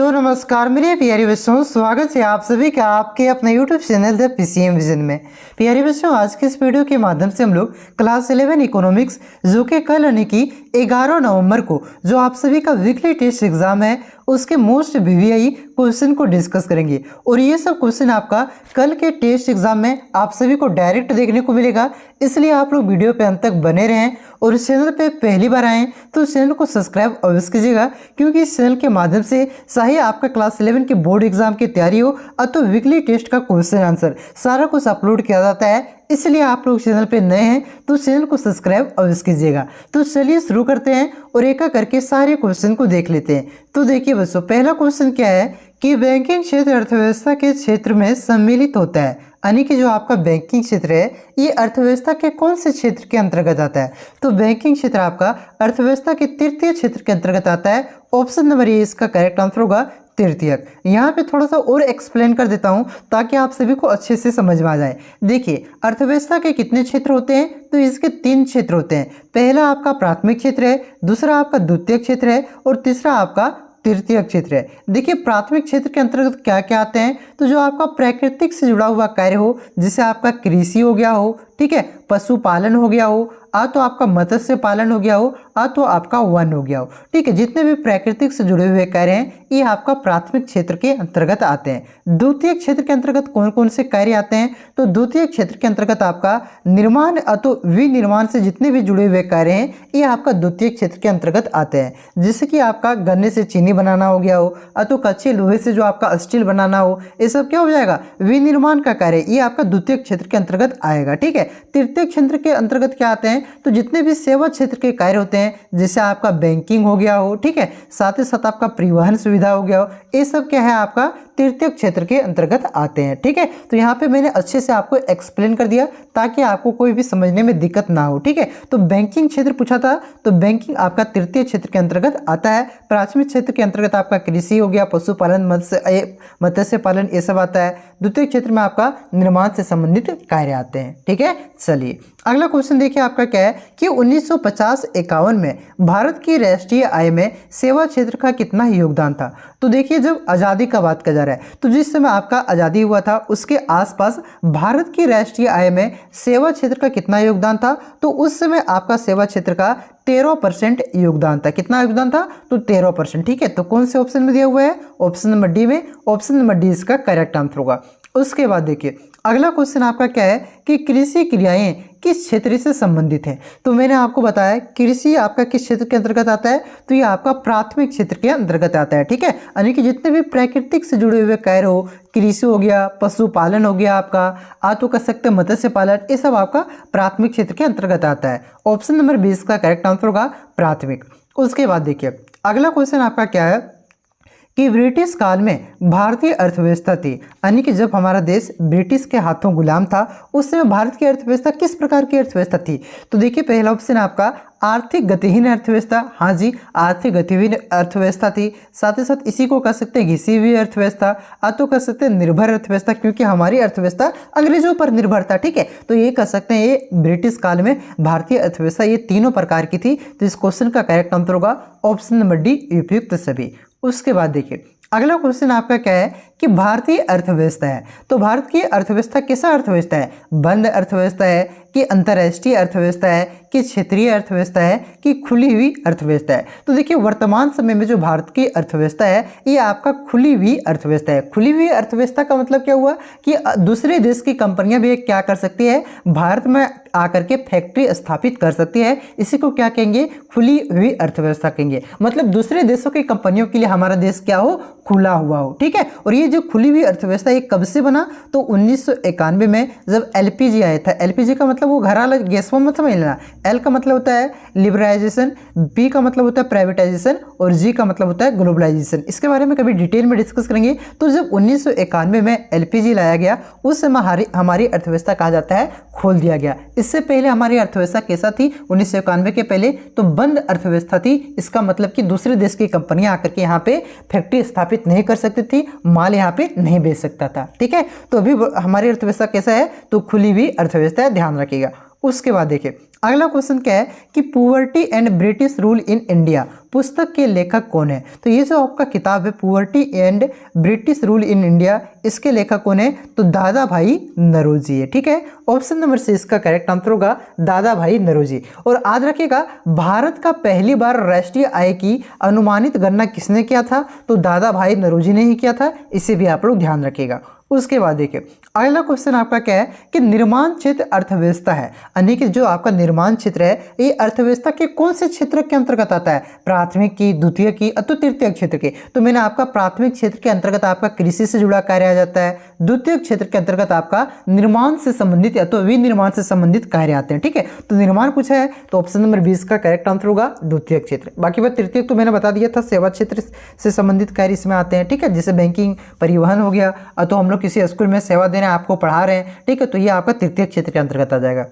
तो नमस्कार मेरे प्यारे बच्चों, स्वागत है आप सभी का आपके अपने YouTube channel the PCM vision में। प्यारे बच्चों, आज के इस वीडियो के माध्यम से हम लोग क्लास 11 इकोनॉमिक्स जो कि कल यानी कि 11 नवंबर को जो आप सभी का वीकली टेस्ट एग्जाम है उसके मोस्ट VVI क्वेश्चन को डिस्कस करेंगे। और ये सब क्वेश्चन आपका कल के टेस्ट एग्जाम में आप सभी को डायरेक्ट देखने को मिलेगा, इसलिए आप लोग वीडियो पे अंत तक बने रहें। और इस चैनल पे पहली बार आएँ तो इस चैनल को सब्सक्राइब अवश्य कीजिएगा, क्योंकि इस चैनल के माध्यम से चाहे आपका क्लास 11 के बोर्ड एग्जाम की तैयारी हो अथवा वीकली टेस्ट का क्वेश्चन आंसर सारा कुछ अपलोड किया जाता है। इसलिए आप लोग चैनल पे नए हैं तो चैनल को सब्सक्राइब अवश्य कीजिएगा। तो चलिए शुरू करते हैं और एक एक करके सारे क्वेश्चन को देख लेते हैं। तो देखिए बच्चों, पहला क्वेश्चन क्या है कि बैंकिंग क्षेत्र अर्थव्यवस्था के क्षेत्र में सम्मिलित होता है, यानी कि जो आपका बैंकिंग क्षेत्र है ये अर्थव्यवस्था के कौन से क्षेत्र के अंतर्गत आता है। तो बैंकिंग क्षेत्र आपका अर्थव्यवस्था के तृतीय क्षेत्र के अंतर्गत आता है। ऑप्शन नंबर ए इसका करेक्ट आंसर होगा, तृतीयक। यहाँ पे थोड़ा सा और एक्सप्लेन कर देता हूँ ताकि आप सभी को अच्छे से समझ में आ जाए। देखिए, अर्थव्यवस्था के कितने क्षेत्र होते हैं, तो इसके 3 क्षेत्र होते हैं। पहला आपका प्राथमिक क्षेत्र है, दूसरा आपका द्वितीयक क्षेत्र है और तीसरा आपका तृतीय क्षेत्र है। देखिए, प्राथमिक क्षेत्र के अंतर्गत क्या क्या आते हैं, तो जो आपका प्राकृतिक से जुड़ा हुआ कार्य हो, जैसे आपका कृषि हो गया हो, ठीक है, पशुपालन हो गया हो, तो आपका मत्स्य पालन हो गया हो, तो आपका वन हो गया हो, ठीक है। जितने भी प्राकृतिक से जुड़े हुए कार्य हैं ये आपका प्राथमिक क्षेत्र के अंतर्गत आते हैं। द्वितीय क्षेत्र के अंतर्गत कौन कौन से कार्य आते हैं, तो द्वितीय क्षेत्र के अंतर्गत आपका निर्माण तो विनिर्माण से जितने भी जुड़े हुए कार्य हैं ये आपका द्वितीय क्षेत्र के अंतर्गत आते हैं। जैसे कि आपका गन्ने से चीनी बनाना हो गया हो, तो कच्चे लोहे से जो आपका स्टील बनाना हो, ये सब क्या हो जाएगा, विनिर्माण का कार्य, ये आपका द्वितीय क्षेत्र के अंतर्गत आएगा, ठीक है। तृतीय क्षेत्र के अंतर्गत क्या आते हैं, तो जितने भी सेवा क्षेत्र के कार्य होते हैं, जैसे आपका बैंकिंग हो गया हो, ठीक है, साथ ही साथ आपका परिवहन सुविधा हो गया हो, ये सब क्या है आपका तृतीय क्षेत्र के अंतर्गत आते हैं, ठीक है। तो यहाँ पे मैंने अच्छे से आपको एक्सप्लेन कर दिया ताकि आपको कोई भी समझने में दिक्कत ना हो, ठीक है। तो बैंकिंग क्षेत्र पूछा था, तो बैंकिंग आपका तृतीय क्षेत्र के अंतर्गत आता है। प्राथमिक क्षेत्र के अंतर्गत आपका कृषि हो गया, पशुपालन, मत्स्य पालन, ये सब आता है। द्वितीय क्षेत्र में आपका निर्माण से संबंधित कार्य आते हैं, ठीक है। चलिए अगला क्वेश्चन देखिए आपका क्या है कि 1950-51 में भारत की राष्ट्रीय आय में सेवा क्षेत्र का कितना योगदान था। तो देखिए, जब आज़ादी का बात किया जा रहा है तो जिस समय आपका आज़ादी हुआ था उसके आसपास भारत की राष्ट्रीय आय में सेवा क्षेत्र का कितना योगदान था, तो उस समय आपका सेवा क्षेत्र का 13% योगदान था। कितना योगदान था, तो 13%, ठीक है। तो कौन से ऑप्शन में दिया हुआ है, ऑप्शन नंबर डी में। ऑप्शन नंबर डी इसका करेक्ट आंसर होगा। उसके बाद देखिए अगला क्वेश्चन आपका क्या है कि कृषि क्रियाएं किस क्षेत्र से संबंधित है। तो मैंने आपको बताया कृषि आपका किस क्षेत्र के अंतर्गत आता है, तो ये आपका प्राथमिक क्षेत्र के अंतर्गत आता है, ठीक है। यानी कि जितने भी प्राकृतिक से जुड़े हुए कार्य हो, कृषि हो गया, पशुपालन हो गया आपका, तो कर सकते हैं मत्स्य पालन, ये सब आपका प्राथमिक क्षेत्र के अंतर्गत आता है। ऑप्शन नंबर 20 का करेक्ट आंसर होगा प्राथमिक। उसके बाद देखिए अगला क्वेश्चन आपका क्या है कि ब्रिटिश काल में भारतीय अर्थव्यवस्था थी, यानी कि जब हमारा देश ब्रिटिश के हाथों गुलाम था उस समय भारत की अर्थव्यवस्था किस प्रकार की अर्थव्यवस्था थी। तो देखिए पहला ऑप्शन आपका आर्थिक गतिहीन अर्थव्यवस्था, हाँ जी, आर्थिक गतिहीन अर्थव्यवस्था थी। साथ ही साथ इसी को कह सकते हैं घिसी हुई अर्थव्यवस्था, तो कह सकते हैं निर्भर अर्थव्यवस्था, क्योंकि हमारी अर्थव्यवस्था अंग्रेजों पर निर्भर था, ठीक है। तो ये कह सकते हैं ये ब्रिटिश काल में भारतीय अर्थव्यवस्था ये तीनों प्रकार की थी। तो इस क्वेश्चन का करेक्ट आंसर होगा ऑप्शन नंबर डी, उपयुक्त सभी। उसके बाद देखिए अगला क्वेश्चन आपका क्या है कि भारतीय अर्थव्यवस्था है, तो भारत की अर्थव्यवस्था कैसा अर्थव्यवस्था है, बंद अर्थव्यवस्था है कि अंतर्राष्ट्रीय अर्थव्यवस्था है कि क्षेत्रीय अर्थव्यवस्था है कि खुली हुई अर्थव्यवस्था है। तो देखिए वर्तमान समय में जो भारत की अर्थव्यवस्था है ये आपका खुली हुई अर्थव्यवस्था है। खुली हुई अर्थव्यवस्था का मतलब क्या हुआ कि दूसरे देश की कंपनियां भी क्या कर सकती है, भारत में आकर के फैक्ट्री स्थापित कर सकती है। इसी को क्या कहेंगे, खुली हुई अर्थव्यवस्था कहेंगे। मतलब दूसरे देशों की कंपनियों के लिए हमारा देश क्या हो, खुला हुआ हो, ठीक है। और ये जो खुली हुई अर्थव्यवस्था ये कब से बना, तो 1991 में जब LPG आया था। LPG का मतलब वो घराला गैस मत समझ लेना। L का मतलब होता है लिबरलाइजेशन, B का मतलब होता है प्राइवेटाइजेशन और G का मतलब होता है ग्लोबलाइजेशन। इसके बारे में कभी डिटेल में डिस्कस करेंगे। तो जब 1991 में LPG लाया गया उस समय हमारी अर्थव्यवस्था कहा जाता है खोल दिया गया। इससे पहले हमारी अर्थव्यवस्था कैसा थी, 1991 के पहले तो बंद अर्थव्यवस्था थी। इसका मतलब कि दूसरे देश की कंपनियां आकर के यहाँ पे फैक्ट्री स्थापित नहीं कर सकती थी, माल यहाँ पे नहीं बेच सकता था, ठीक है। तो अभी हमारी अर्थव्यवस्था कैसा है, तो खुली हुई अर्थव्यवस्था है, ध्यान रखिएगा। उसके बाद देखिए अगला क्वेश्चन क्या है कि poverty and British rule in India पुस्तक के लेखक कौन है? तो ये जो आपका किताब है poverty and British rule in India, इसके लेखक कौन है? तो दादा भाई नौरोजी है। ठीक है, ऑप्शन नंबर सी इसका करेक्ट आंसर होगा दादा भाई नौरोजी। और याद रखिएगा, भारत का पहली बार राष्ट्रीय आय की अनुमानित गणना किसने किया था? तो दादा भाई नौरोजी ने ही किया था, इसे भी आप लोग ध्यान रखिएगा। उसके बाद देखिए अगला क्वेश्चन आपका क्या है कि निर्माण क्षेत्र अर्थव्यवस्था है, यानी कि जो आपका निर्माण क्षेत्र है ये अर्थव्यवस्था के कौन से क्षेत्र के अंतर्गत आता है? प्राथमिक की, द्वितीय की अथवा तृतीय क्षेत्र के। तो मैंने आपका प्राथमिक क्षेत्र के अंतर्गत आपका कृषि से जुड़ा कार्य आ जाता है, द्वितीय क्षेत्र के अंतर्गत आपका निर्माण से संबंधित या तो विनिर्माण से संबंधित कार्य आते हैं। ठीक है, तो निर्माण पूछा है तो ऑप्शन नंबर 20 का करेक्ट आंसर होगा द्वितीय क्षेत्र। बाकी बात तृतीय तो मैंने बता दिया था, सेवा क्षेत्र से संबंधित कार्य इसमें आते हैं। ठीक है, जैसे बैंकिंग, परिवहन हो गया, तो हम लोग किसी स्कूल में सेवा दे रहे हैं, आपको पढ़ा रहे हैं। ठीक है, तो ये आपका तृतीय क्षेत्र के अंतर्गत आ जाएगा।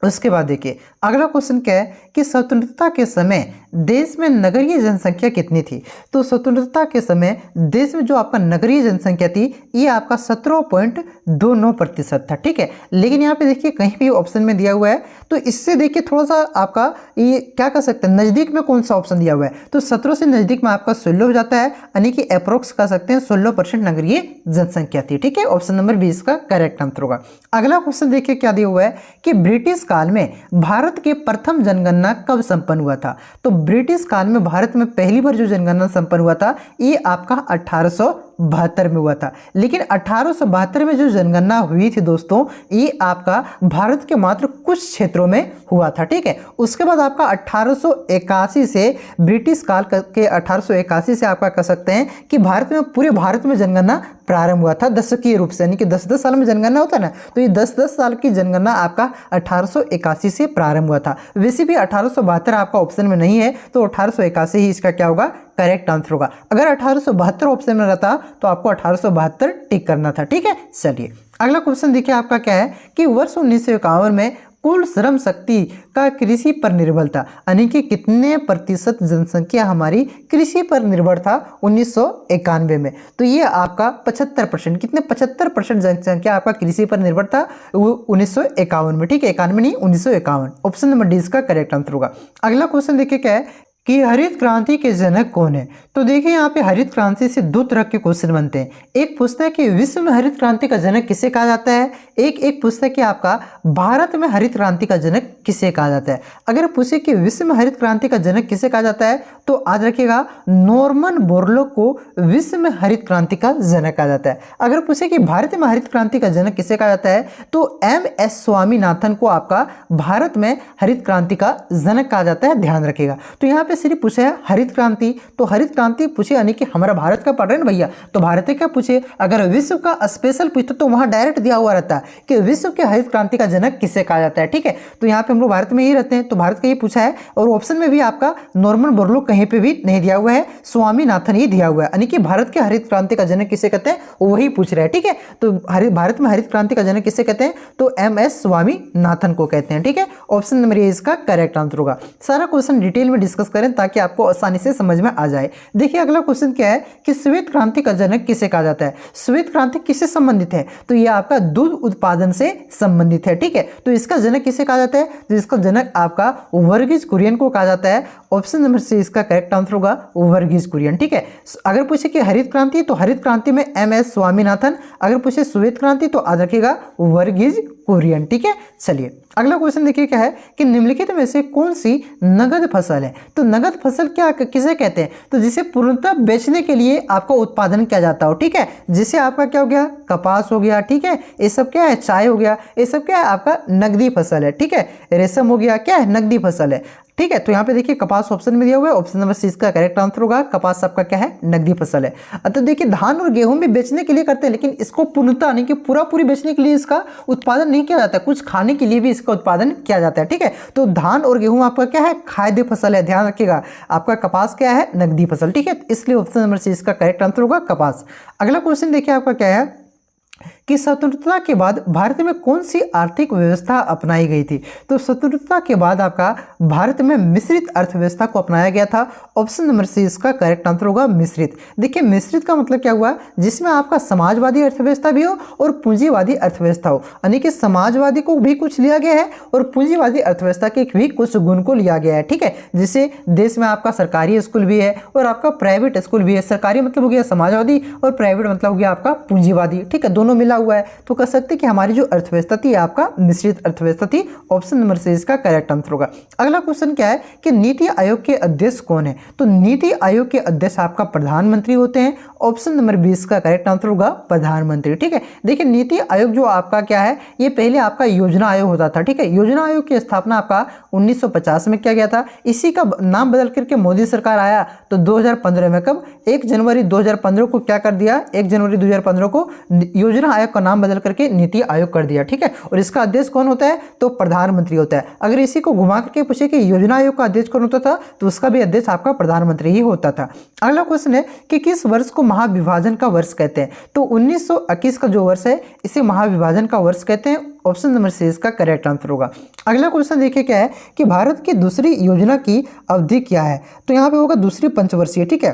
उसके बाद देखिए अगला क्वेश्चन क्या है कि स्वतंत्रता के समय देश में नगरीय जनसंख्या कितनी थी? तो स्वतंत्रता के समय देश में जो आपका नगरीय जनसंख्या थी ये आपका 17.29% था। ठीक है, लेकिन यहाँ पे देखिए कहीं भी ऑप्शन में दिया हुआ है, तो इससे देखिए थोड़ा सा आपका ये क्या कर सकते हैं, नज़दीक में कौन सा ऑप्शन दिया हुआ है? तो 17 से नज़दीक में आपका 16 हो जाता है, यानी कि अप्रोक्स कर सकते हैं 16% नगरीय जनसंख्या थी। ठीक है, ऑप्शन नंबर 20 का करेक्ट आंसर होगा। अगला क्वेश्चन देखिए क्या दिया हुआ है कि ब्रिटिश काल में भारत के प्रथम जनगणना कब संपन्न हुआ था? तो ब्रिटिश काल में भारत में पहली बार जो जनगणना संपन्न हुआ था ये आपका 1872 में हुआ था। लेकिन 1872 में जो जनगणना हुई थी दोस्तों, ये आपका भारत के मात्र कुछ क्षेत्रों में हुआ था। ठीक है, उसके बाद आपका 1881 से ब्रिटिश काल के 1881 से आपका कह सकते हैं कि भारत में, पूरे भारत में जनगणना प्रारंभ हुआ था दशकीय रूप से, यानी कि 10-10 साल में जनगणना होता है ना, तो ये 10-10 साल की जनगणना आपका 1881 से प्रारंभ हुआ था। वैसे भी 1872 आपका ऑप्शन में नहीं है, तो 1881 ही इसका क्या होगा, करेक्ट आंसर होगा। अगर 1872 ऑप्शन में रहता तो आपको 1872 टिक करना था। ठीक है, चलिए अगला क्वेश्चन देखिए आपका क्या है कि वर्ष 1951 में कुल श्रम शक्ति का कृषि पर निर्भर था, यानी कि कितने प्रतिशत जनसंख्या हमारी कृषि पर निर्भर था 1991 में? तो ये आपका 75%, कितने 75% जनसंख्या आपका कृषि पर निर्भर था 1951 में। ठीक है, 91 नहीं 1951, ऑप्शन नंबर डी इसका करेक्ट आंसर होगा। अगला क्वेश्चन देखिए क्या है कि हरित क्रांति के जनक कौन है? तो देखिए यहाँ पे हरित क्रांति से दो तरह के क्वेश्चन बनते हैं। एक पूछता है कि विश्व में हरित क्रांति का जनक किसे कहा जाता है, एक पूछता है कि आपका भारत में हरित क्रांति का जनक किसे कहा जाता है। अगर पूछे कि विश्व में हरित क्रांति का जनक किसे कहा जाता है तो याद रखिएगा नॉर्मन बोरलॉग को विश्व में हरित क्रांति का जनक कहा जाता है। अगर पूछे कि भारत में हरित क्रांति का जनक किसे कहा जाता है तो MS स्वामीनाथन को आपका भारत में हरित क्रांति का जनक कहा जाता है, ध्यान रखिएगा। तो यहाँ पे सिर्फ पूछे है हरित क्रांति, तो हरित क्रांति पूछे यानी कि हमारा भारत का पढ़ रहे हैं भैया, तो भारत का पूछे। अगर विश्व का स्पेशल पूछते तो वहां डायरेक्ट दिया हुआ रहता है कि विश्व के हरित क्रांति का जनक किसे कहा जाता है। ठीक है, तो यहाँ पे हम लोग भारत में ही रहते हैं तो भारत का ही पूछा है, और ऑप्शन में भी आपका नॉर्मन बोरलॉग कहीं पे भी नहीं दिया हुआ है, स्वामीनाथन ही दिया हुआ है, यानी कि भारत के हरित क्रांति का जनक किसे कहते हैं वही पूछ रहे हैं। ठीक है, तो भारत में हरित क्रांति का जनक किसे कहते हैं तो MS स्वामीनाथन को कहते हैं। ठीक है, ऑप्शन नंबर ए इसका करेक्ट आंसर होगा। सारा क्वेश्चन डिटेल में डिस्कस करें ताकि आपको आसानी से समझ में आ जाए। देखिए अगला क्वेश्चन क्या है कि श्वेत क्रांति का जनक किसे कहा जाता है? श्वेत क्रांति किससे संबंधित है? तो यह आपका दूध उत्पादन से संबंधित है। ठीक है, तो इसका जनक किसे कहा जाता है? तो इसका जनक आपका वर्गीज कुरियन को कहा जाता है। ऑप्शन नंबर सी इसका करेक्ट आंसर होगा वर्गीज कुरियन। ठीक है, अगर पूछे कि हरित क्रांति तो हरित क्रांति में MS स्वामीनाथन, अगर पूछे श्वेत क्रांति तो याद रखिएगा वर्गीज कुरियन। ठीक है, चलिए अगला क्वेश्चन देखिए क्या है कि निम्नलिखित में से कौन सी नगद फसल है? तो नगद फसल क्या किसे कहते हैं? तो जिसे पूर्णतः बेचने के लिए आपका उत्पादन किया जाता हो। ठीक है, जिसे आपका क्या हो गया, कपास हो गया। ठीक है, ये सब क्या है, चाय हो गया, ये सब क्या है आपका नगदी फसल है। ठीक है, रेशम हो गया, क्या है नगदी फसल है। ठीक है, तो यहाँ पे देखिए कपास ऑप्शन में दिया हुआ है, ऑप्शन नंबर सी इसका करेक्ट आंसर होगा। कपास आपका क्या है, नगदी फसल है। तो देखिए धान और गेहूं भी बेचने के लिए करते हैं, लेकिन इसको पूर्णतः यानी कि पूरी बेचने के लिए इसका उत्पादन नहीं किया जाता, कुछ खाने के लिए भी इसका उत्पादन किया जाता है। ठीक है, तो धान और गेहूं आपका क्या है, खाद्य फसल है, ध्यान रखिएगा। आपका कपास क्या है, नगदी फसल। ठीक है, इसलिए ऑप्शन नंबर सी इसका करेक्ट आंसर होगा कपास। अगला क्वेश्चन देखिए आपका क्या है कि स्वतंत्रता के बाद भारत में कौन सी आर्थिक व्यवस्था अपनाई गई थी। तो स्वतंत्रता के बाद आपका भारत में मिश्रित अर्थव्यवस्था को अपनाया गया था। ऑप्शन नंबर सी इसका करेक्ट आंसर होगा मिश्रित। देखिए मिश्रित का मतलब क्या हुआ, जिसमें आपका समाजवादी अर्थव्यवस्था भी हो और पूंजीवादी अर्थव्यवस्था हो, यानी कि समाजवादी को भी कुछ लिया गया है और पूंजीवादी अर्थव्यवस्था के भी कुछ गुण को लिया गया है। ठीक है, जिससे देश में आपका सरकारी स्कूल भी है और आपका प्राइवेट स्कूल भी है। सरकारी मतलब हो गया समाजवादी और प्राइवेट मतलब हो गया आपका पूंजीवादी। ठीक है, दोनों मिला हुआ है, तो कह सकते हैं कि हमारी जो अर्थव्यवस्था थी आपका मिश्रित अर्थव्यवस्था थी। ऑप्शन नंबर सी इसका करेक्ट आंसर होगा। अगला क्वेश्चन क्या है कि नीति आयोग के अध्यक्ष कौन है। तो नीति आयोग के अध्यक्ष आपका प्रधानमंत्री होते हैं। ऑप्शन नंबर 20 का करेक्ट आंसर होगा प्रधानमंत्री। ठीक है, देखिए नीति आयोग जो आपका क्या है, ये पहले आपका योजना आयोग होता था। ठीक है, योजना आयोग की स्थापना आपका 1950 में किया गया था। इसी का नाम बदल करके मोदी सरकार आया तो 2015 में, कब 1 जनवरी 2015 को क्या कर दिया, 1 जनवरी 2015 को योजना आयोग का नाम बदल करके नीति आयोग कर दिया। ठीक है, और इसका अध्यक्ष कौन होता है, तो प्रधानमंत्री होता है। अगर इसी को घुमा करके पूछे कि योजना आयोग का अध्यक्ष कौन होता था, तो उसका भी अध्यक्ष आपका प्रधानमंत्री ही होता था। अगला क्वेश्चन है कि किस वर्ष को महाविभाजन का वर्ष कहते हैं। तो 1921 का जो वर्ष है इसे महाविभाजन का वर्ष कहते हैं। ऑप्शन नंबर सी इसका करेक्ट आंसर होगा। अगला क्वेश्चन देखिए क्या है कि भारत की दूसरी योजना की अवधि क्या है। तो यहाँ पे होगा दूसरी पंचवर्षीय। ठीक है,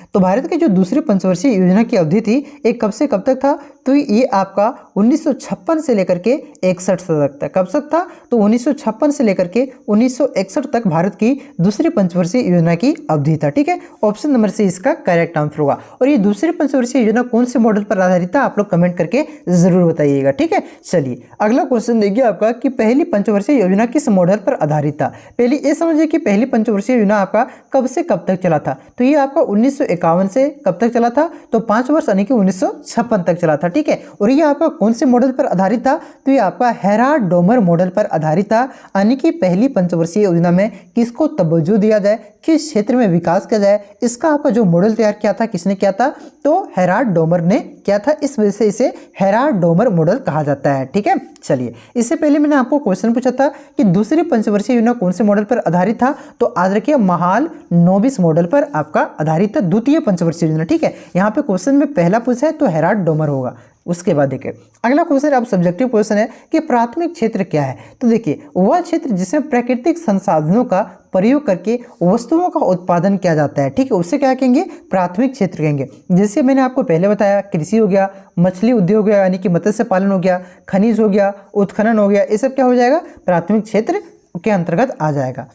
तो भारत की जो दूसरी पंचवर्षीय योजना की अवधि थी ये कब से कब तक था, तो ये आपका 1956 से लेकर के 61 तक था। कब तक था, तो 1956 से लेकर के 1961 तक भारत की दूसरी पंचवर्षीय योजना की अवधि था। ठीक है, ऑप्शन नंबर सी इसका करेक्ट आंसर होगा। और ये दूसरी पंचवर्षीय योजना कौन से मॉडल पर आधारित था, आप लोग कमेंट करके जरूर बताइएगा। ठीक है, चलिए अगला क्वेश्चन देखिए आपका कि पहली पंचवर्षीय योजना किस मॉडल पर आधारित था। पहले ये समझिए कि पहली पंचवर्षीय योजना आपका कब से कब तक चला था, तो ये आपका 1951 से कब तक चला था, तो 5 वर्ष यानी कि 1956 तक चला था। ठीक है, और ये आपका कौन से मॉडल पर आधारित था, तो ये आपका हेराल्ड डोमर मॉडल पर आधारित था। यानी कि पहली पंचवर्षीय योजना में किसको तवज्जो दिया जाए, किस क्षेत्र में विकास किया जाए, इसका आपका जो मॉडल तैयार किया था किसने किया था, तो हेराल्ड डोमर ने किया था। इस वजह से इसे हेराल्ड डोमर मॉडल कहा जाता है। ठीक है, चलिए इससे पहले मैंने आपको क्वेश्चन पूछा था कि दूसरी पंचवर्षीय योजना कौन से मॉडल पर आधारित था, तो याद रखिए महाल नोबिस मॉडल पर आपका आधारित था द्वितीय पंचवर्षीय योजना। ठीक है, यहाँ पे क्वेश्चन में पहला पूछा है तो हेराल्ड डोमर होगा। उसके बाद देखिए अगला क्वेश्चन अब सब्जेक्टिव क्वेश्चन है कि प्राथमिक क्षेत्र क्या है। तो देखिए वह क्षेत्र जिसमें प्राकृतिक संसाधनों का प्रयोग करके वस्तुओं का उत्पादन किया जाता है। ठीक है, उससे क्या कहेंगे, प्राथमिक क्षेत्र कहेंगे। जैसे मैंने आपको पहले बताया कृषि हो गया, मछली उद्योग हो गया यानी कि मत्स्य पालन हो गया, खनिज हो गया, उत्खनन हो गया, ये सब क्या हो जाएगा, प्राथमिक क्षेत्र के अंतर्गत आ जाएगा।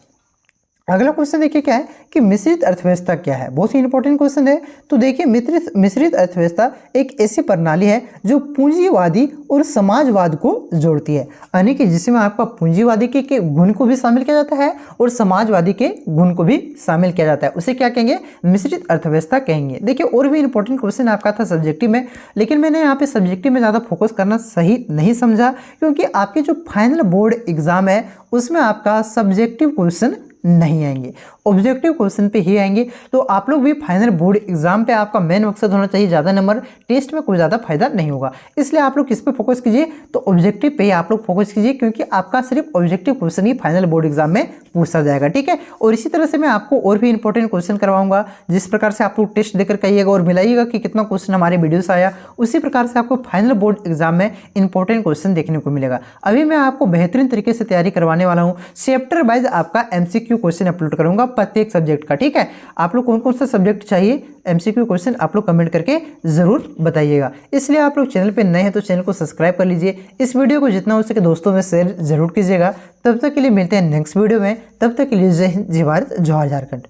अगला क्वेश्चन देखिए क्या है कि मिश्रित अर्थव्यवस्था क्या है, बहुत ही इंपॉर्टेंट क्वेश्चन है। तो देखिए मिश्रित अर्थव्यवस्था एक ऐसी प्रणाली है जो पूंजीवादी और समाजवाद को जोड़ती है, यानी कि जिसमें आपका पूंजीवादी के गुण को भी शामिल किया जाता है और समाजवादी के गुण को भी शामिल किया जाता है। उसे क्या कहेंगे, मिश्रित अर्थव्यवस्था कहेंगे। देखिए और भी इंपॉर्टेंट क्वेश्चन आपका था सब्जेक्टिव में, लेकिन मैंने यहाँ पे सब्जेक्टिव में ज़्यादा फोकस करना सही नहीं समझा, क्योंकि आपके जो फाइनल बोर्ड एग्जाम है उसमें आपका सब्जेक्टिव क्वेश्चन नहीं आएंगे, ऑब्जेक्टिव क्वेश्चन पे ही आएंगे। तो आप लोग भी फाइनल बोर्ड एग्जाम पे आपका मेन मकसद होना चाहिए ज़्यादा नंबर, टेस्ट में कोई ज़्यादा फायदा नहीं होगा। इसलिए आप लोग किस पे फोकस कीजिए, तो ऑब्जेक्टिव पे ही आप लोग फोकस कीजिए, क्योंकि आपका सिर्फ ऑब्जेक्टिव क्वेश्चन ही फाइनल बोर्ड एग्जाम में पूछा जाएगा। ठीक है, और इसी तरह से मैं आपको और भी इंपॉर्टेंट क्वेश्चन करवाऊंगा, जिस प्रकार से आप लोग टेस्ट देकर कहिएगा और मिलाइएगा कि कितना क्वेश्चन हमारे वीडियो से आया, उसी प्रकार से आपको फाइनल बोर्ड एग्जाम में इंपॉर्टेंट क्वेश्चन देखने को मिलेगा। अभी मैं आपको बेहतरीन तरीके से तैयारी करवाने वाला हूँ, चैप्टर वाइज आपका MCQ क्वेश्चन अपलोड करूंगा प्रत्येक सब्जेक्ट का। ठीक है, आप लोग कौन कौन सा सब्जेक्ट चाहिए MCQ क्वेश्चन आप लोग कमेंट करके जरूर बताइएगा। इसलिए आप लोग चैनल पे नए हैं तो चैनल को सब्सक्राइब कर लीजिए, इस वीडियो को जितना हो सके दोस्तों में शेयर जरूर कीजिएगा। तब तक के लिए मिलते हैं नेक्स्ट वीडियो में, तब तक के लिए जय हिंद, जय भारत, जय झारखंड।